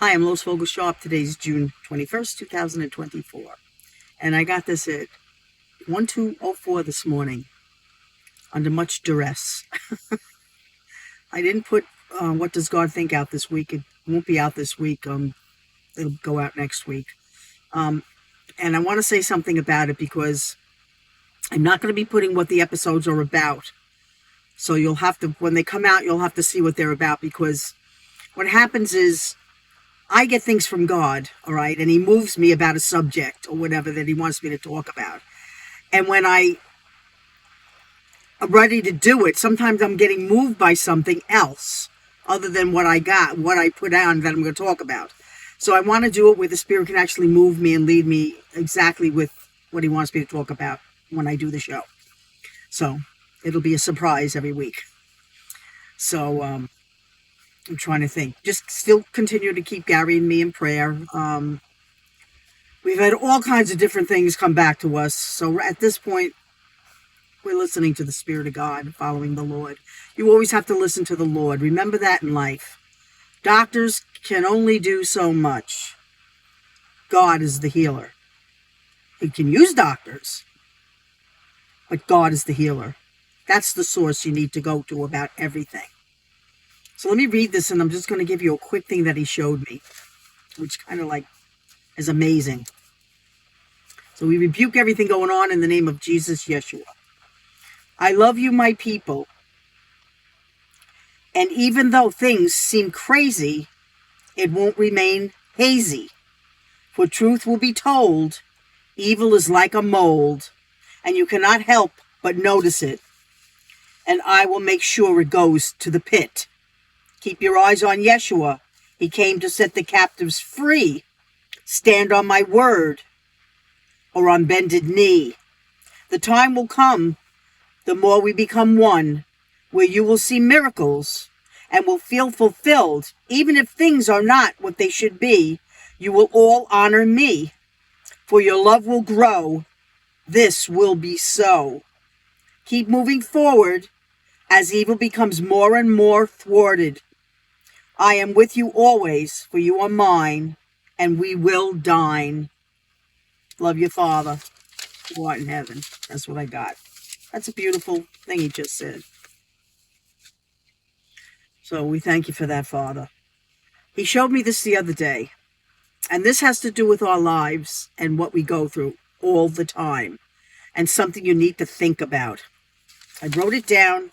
Hi, I'm Lois Vogel-Sharp. Today's June 21st, 2024. And I got this at 12:04 this morning under much duress. I didn't put What Does God Think out this week. It won't be out this week. It'll go out next week. And I want to say something about it because I'm not going to be putting what the episodes are about. So you'll have to, when they come out, you'll have to see what they're about, because what happens is I get things from God, all right, and he moves me about a subject or whatever that he wants me to talk about. And when I am ready to do it, sometimes I'm getting moved by something else other than what I put on that I'm going to talk about. So I want to do it where the Spirit can actually move me and lead me exactly with what he wants me to talk about when I do the show. So it'll be a surprise every week. So I'm trying to think. Just still continue to keep Gary and me in prayer. We've had all kinds of different things come back to us. So at this point, we're listening to the Spirit of God, following the Lord. You always have to listen to the Lord. Remember that in life. Doctors can only do so much. God is the healer. He can use doctors, but God is the healer. That's the source you need to go to about everything. So let me read this, and I'm just going to give you a quick thing that he showed me, which kind of like is amazing. So we rebuke everything going on in the name of Jesus, Yeshua. I love you, my people. And even though things seem crazy, it won't remain hazy. For truth will be told, evil is like a mold, and you cannot help but notice it. And I will make sure it goes to the pit. Keep your eyes on Yeshua. He came to set the captives free. Stand on my word or on bended knee. The time will come, the more we become one, where you will see miracles and will feel fulfilled. Even if things are not what they should be, you will all honor me, for your love will grow. This will be so. Keep moving forward as evil becomes more and more thwarted. I am with you always, for you are mine, and we will dine. Love your Father, who art in heaven. That's what I got. That's a beautiful thing he just said. So we thank you for that, Father. He showed me this the other day, and this has to do with our lives and what we go through all the time, and something you need to think about. I wrote it down.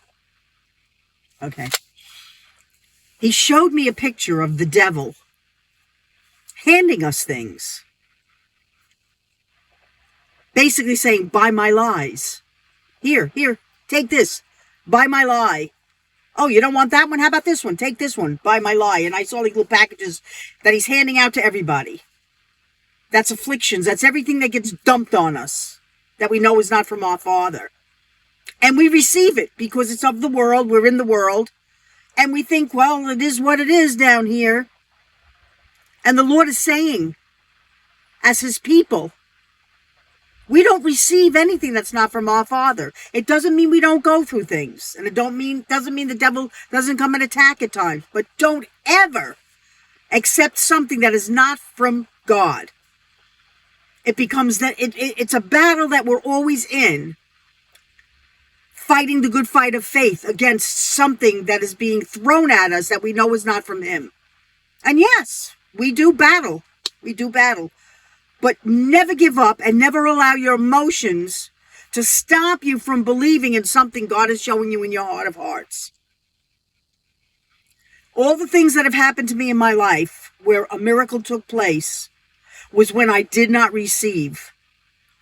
Okay. He showed me a picture of the devil handing us things. Basically saying, buy my lies. Here, take this. Buy my lie. Oh, you don't want that one? How about this one? Take this one. Buy my lie. And I saw like little packages that he's handing out to everybody. That's afflictions. That's everything that gets dumped on us that we know is not from our Father. And we receive it because it's of the world. We're in the world. And we think, well, it is what it is down here. And the Lord is saying, as his people, we don't receive anything that's not from our Father. It doesn't mean we don't go through things. And it doesn't mean the devil doesn't come and attack at times. But don't ever accept something that is not from God. It becomes that it's a battle that we're always in, fighting the good fight of faith against something that is being thrown at us that we know is not from him. And yes, we do battle. We do battle. But never give up and never allow your emotions to stop you from believing in something God is showing you in your heart of hearts. All the things that have happened to me in my life where a miracle took place was when I did not receive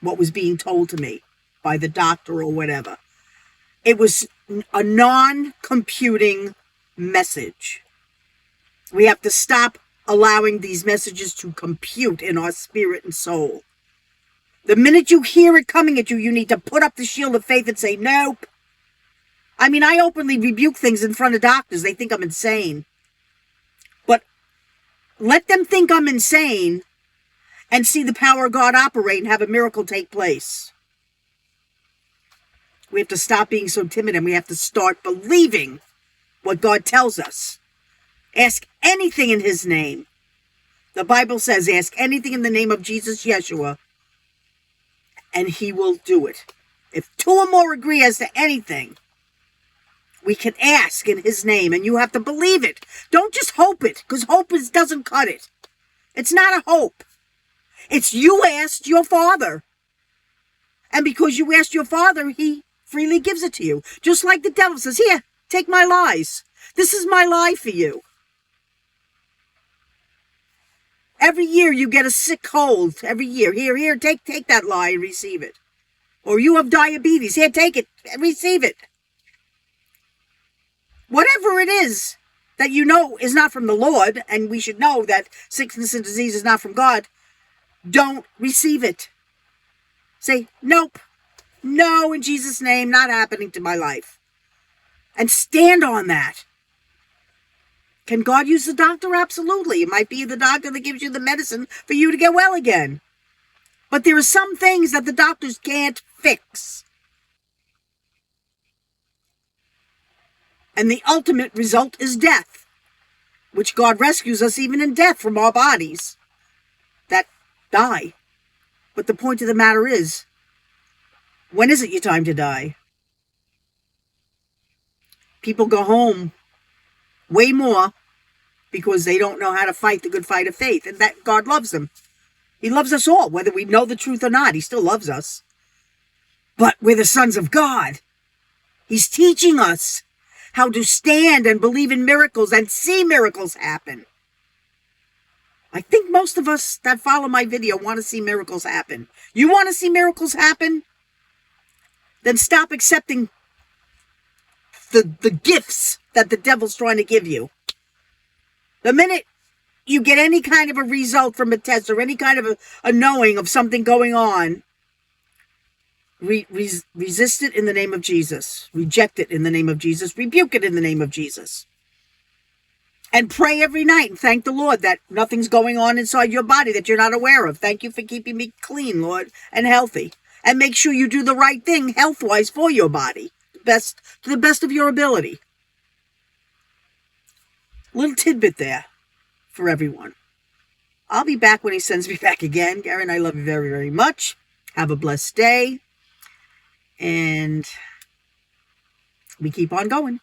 what was being told to me by the doctor or whatever. It was a non-computing message. We have to stop allowing these messages to compute in our spirit and soul. The minute you hear it coming at you, you need to put up the shield of faith and say, nope. I mean, I openly rebuke things in front of doctors. They think I'm insane. But let them think I'm insane and see the power of God operate and have a miracle take place. We have to stop being so timid, and we have to start believing what God tells us. Ask anything in his name. The Bible says, ask anything in the name of Jesus, Yeshua, and he will do it. If two or more agree as to anything, we can ask in his name, and you have to believe it. Don't just hope it, because hope doesn't cut it. It's not a hope. It's you asked your Father. And because you asked your Father, he freely gives it to you. Just like the devil says, here, take my lies. This is my lie for you. Every year you get a sick cold. Every year. Here, take that lie and receive it. Or you have diabetes. Here, take it and receive it. Whatever it is that you know is not from the Lord, and we should know that sickness and disease is not from God, don't receive it. Say, nope. No, in Jesus' name, not happening to my life. And stand on that. Can God use the doctor? Absolutely. It might be the doctor that gives you the medicine for you to get well again. But there are some things that the doctors can't fix. And the ultimate result is death, which God rescues us even in death from our bodies that die. But the point of the matter is, when is it your time to die? People go home way more because they don't know how to fight the good fight of faith, and that God loves them. He loves us all, whether we know the truth or not. He still loves us. But we're the sons of God. He's teaching us how to stand and believe in miracles and see miracles happen. I think most of us that follow my video want to see miracles happen. You want to see miracles happen? Then stop accepting the gifts that the devil's trying to give you. The minute you get any kind of a result from a test or any kind of a knowing of something going on, resist it in the name of Jesus. Reject it in the name of Jesus. Rebuke it in the name of Jesus. And pray every night and thank the Lord that nothing's going on inside your body that you're not aware of. Thank you for keeping me clean, Lord, and healthy. And make sure you do the right thing health-wise for your body, to the best of your ability. Little tidbit there for everyone. I'll be back when he sends me back again. Karen, I love you very, very much. Have a blessed day. And we keep on going.